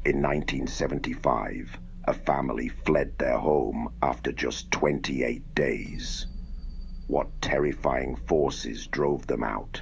In 1975, a family fled their home after just 28 days. What terrifying forces drove them out?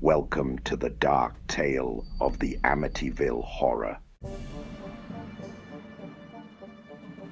Welcome to the dark tale of the Amityville Horror.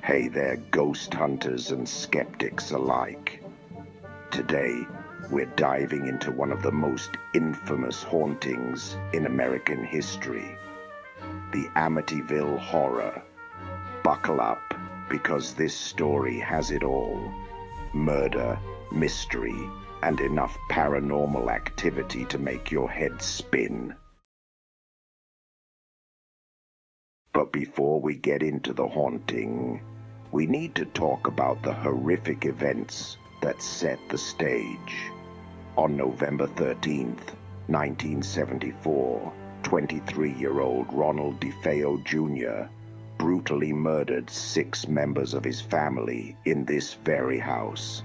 Hey there, ghost hunters and skeptics alike. Today, we're diving into one of the most infamous hauntings in American history, the Amityville Horror. Buckle up, because this story has it all: murder, mystery, and enough paranormal activity to make your head spin. But before we get into the haunting, we need to talk about the horrific events that set the stage. On November 13th, 1974, 23-year-old Ronald DeFeo Jr. brutally murdered 6 members of his family in this very house.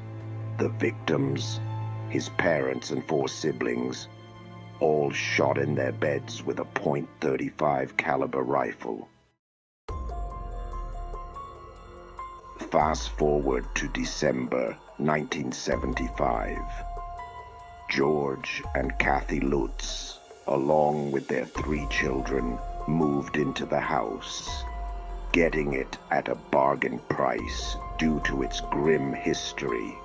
The victims, his parents and 4 siblings, all shot in their beds with a .35 caliber rifle. Fast forward to December 1975. George and Kathy Lutz, along with their 3 children, moved into the house, getting it at a bargain price due to its grim history.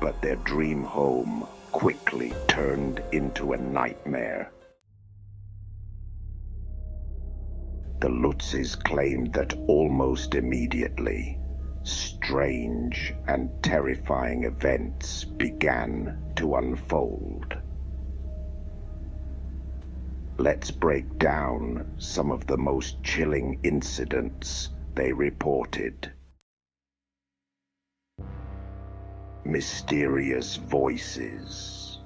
But their dream home quickly turned into a nightmare. The Lutzes claimed that almost immediately, strange and terrifying events began to unfold. Let's break down some of the most chilling incidents they reported. Mysterious voices.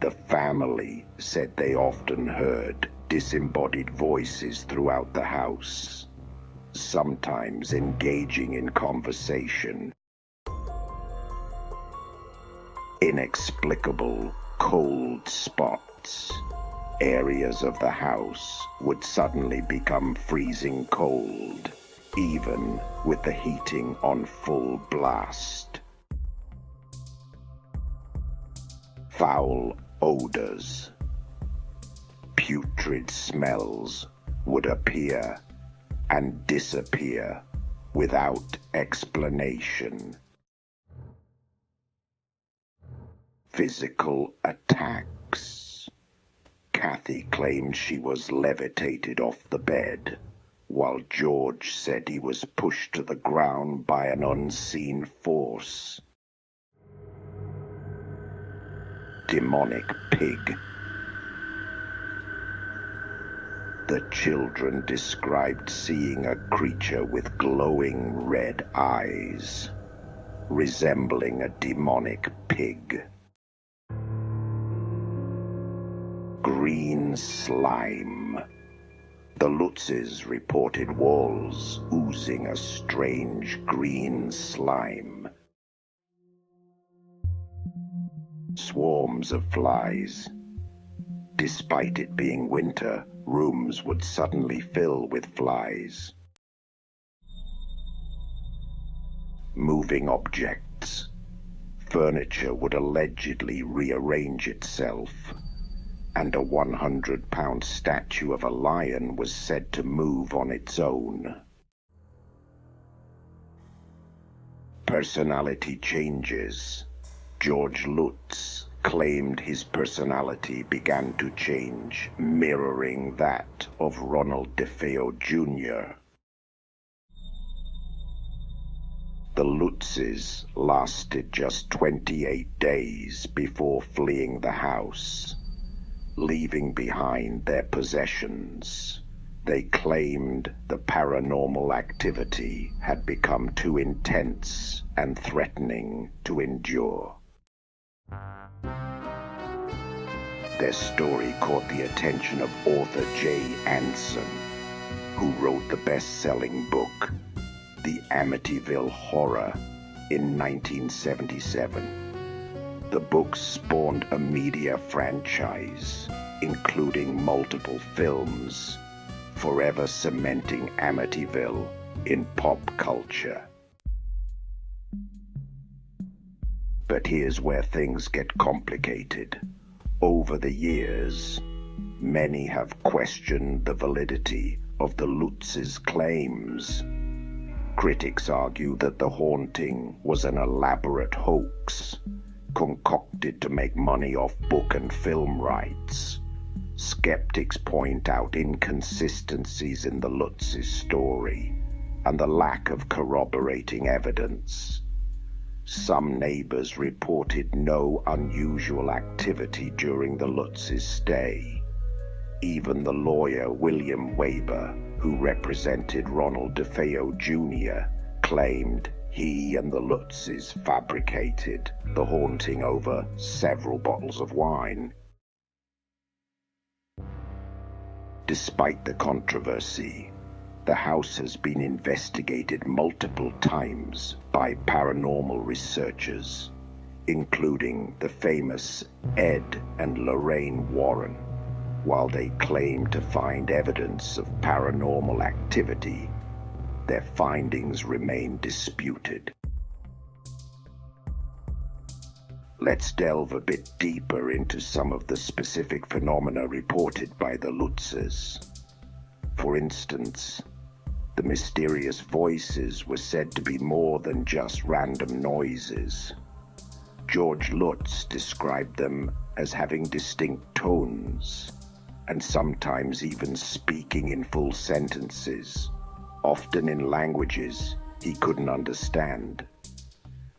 The family said they often heard disembodied voices throughout the house, sometimes engaging in conversation. Inexplicable cold spots. Areas of the house would suddenly become freezing cold, even with the heating on full blast. Foul odors. Putrid smells would appear and disappear without explanation. Physical attacks. Kathy claimed she was levitated off the bed, while George said he was pushed to the ground by an unseen force. Demonic pig. The children described seeing a creature with glowing red eyes, resembling a demonic pig. Green slime. The Lutzes reported walls oozing a strange green slime. Swarms of flies. Despite it being winter, rooms would suddenly fill with flies. Moving objects. Furniture would allegedly rearrange itself, and a 100-pound statue of a lion was said to move on its own. Personality changes. George Lutz claimed his personality began to change, mirroring that of Ronald DeFeo Jr. The Lutzes lasted just 28 days before fleeing the house, leaving behind their possessions. They claimed the paranormal activity had become too intense and threatening to endure. Their story caught the attention of author J. Anson, who wrote the best-selling book, The Amityville Horror, in 1977. The book spawned a media franchise, including multiple films, forever cementing Amityville in pop culture. But here's where things get complicated. Over the years, many have questioned the validity of the Lutz's claims. Critics argue that the haunting was an elaborate hoax, concocted to make money off book and film rights. Skeptics point out inconsistencies in the Lutz's story and the lack of corroborating evidence. Some neighbors reported no unusual activity during the Lutz's stay. Even the lawyer William Weber, who represented Ronald DeFeo Jr., claimed he and the Lutz's fabricated the haunting over several bottles of wine. Despite the controversy, the house has been investigated multiple times by paranormal researchers, including the famous Ed and Lorraine Warren. While they claim to find evidence of paranormal activity, their findings remain disputed. Let's delve a bit deeper into some of the specific phenomena reported by the Lutzes. For instance, the mysterious voices were said to be more than just random noises. George Lutz described them as having distinct tones, and sometimes even speaking in full sentences, often in languages he couldn't understand.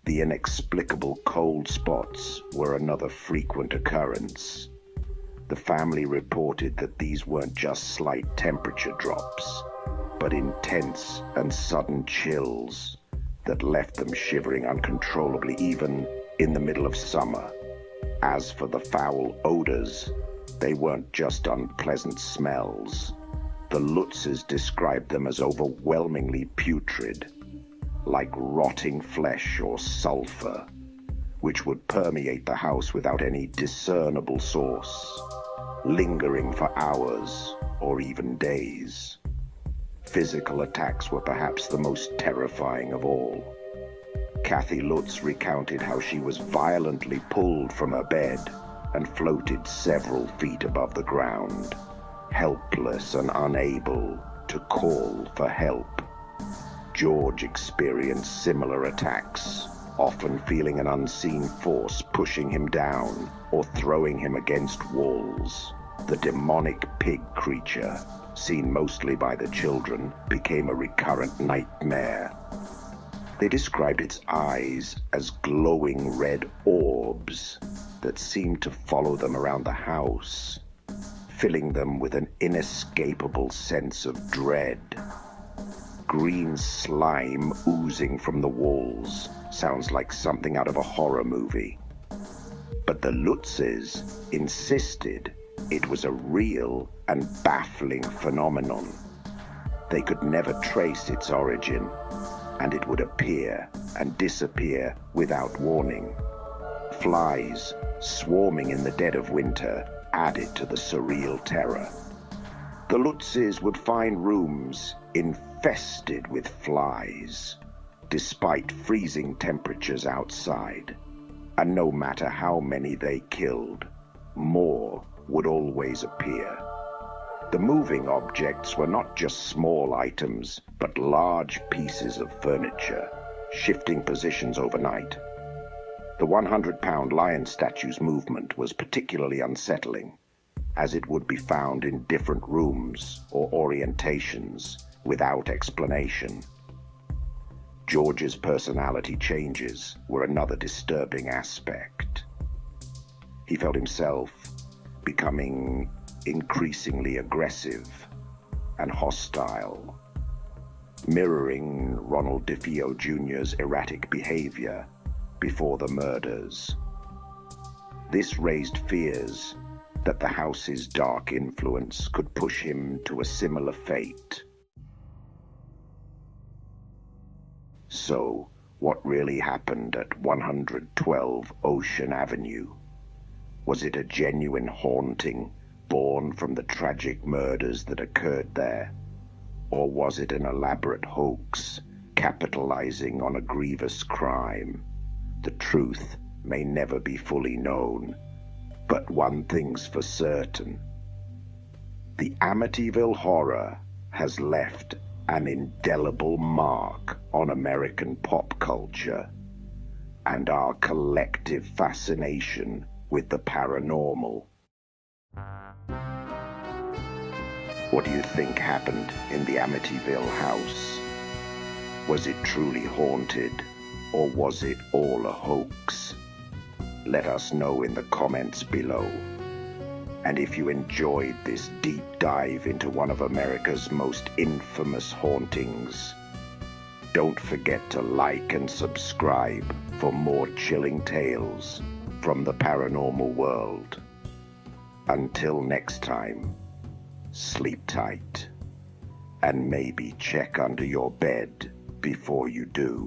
The inexplicable cold spots were another frequent occurrence. The family reported that these weren't just slight temperature drops, but intense and sudden chills that left them shivering uncontrollably even in the middle of summer. As for the foul odors, they weren't just unpleasant smells. The Lutzes described them as overwhelmingly putrid, like rotting flesh or sulfur, which would permeate the house without any discernible source, lingering for hours or even days. Physical attacks were perhaps the most terrifying of all. Kathy Lutz recounted how she was violently pulled from her bed and floated several feet above the ground, helpless and unable to call for help. George experienced similar attacks, often feeling an unseen force pushing him down or throwing him against walls. The demonic pig creature, seen mostly by the children, became a recurrent nightmare. They described its eyes as glowing red orbs that seemed to follow them around the house, filling them with an inescapable sense of dread. Green slime oozing from the walls sounds like something out of a horror movie. But the Lutzes insisted it was a real and baffling phenomenon. They could never trace its origin, and it would appear and disappear without warning. Flies swarming in the dead of winter added to the surreal terror. The Lutzes would find rooms infested with flies, despite freezing temperatures outside. And no matter how many they killed, more would always appear. The moving objects were not just small items, but large pieces of furniture, shifting positions overnight. The 100-pound lion statue's movement was particularly unsettling, as it would be found in different rooms or orientations without explanation. George's personality changes were another disturbing aspect. He felt himself becoming increasingly aggressive and hostile, mirroring Ronald DeFeo Jr.'s erratic behavior before the murders. This raised fears that the house's dark influence could push him to a similar fate. So, what really happened at 112 Ocean Avenue? Was it a genuine haunting born from the tragic murders that occurred there? Or was it an elaborate hoax, capitalizing on a grievous crime? The truth may never be fully known, but one thing's for certain. The Amityville Horror has left an indelible mark on American pop culture and our collective fascination with the paranormal. What do you think happened in the Amityville house? Was it truly haunted, or was it all a hoax? Let us know in the comments below. And if you enjoyed this deep dive into one of America's most infamous hauntings, don't forget to like and subscribe for more chilling tales from the paranormal world. Until next time, sleep tight, and maybe check under your bed before you do.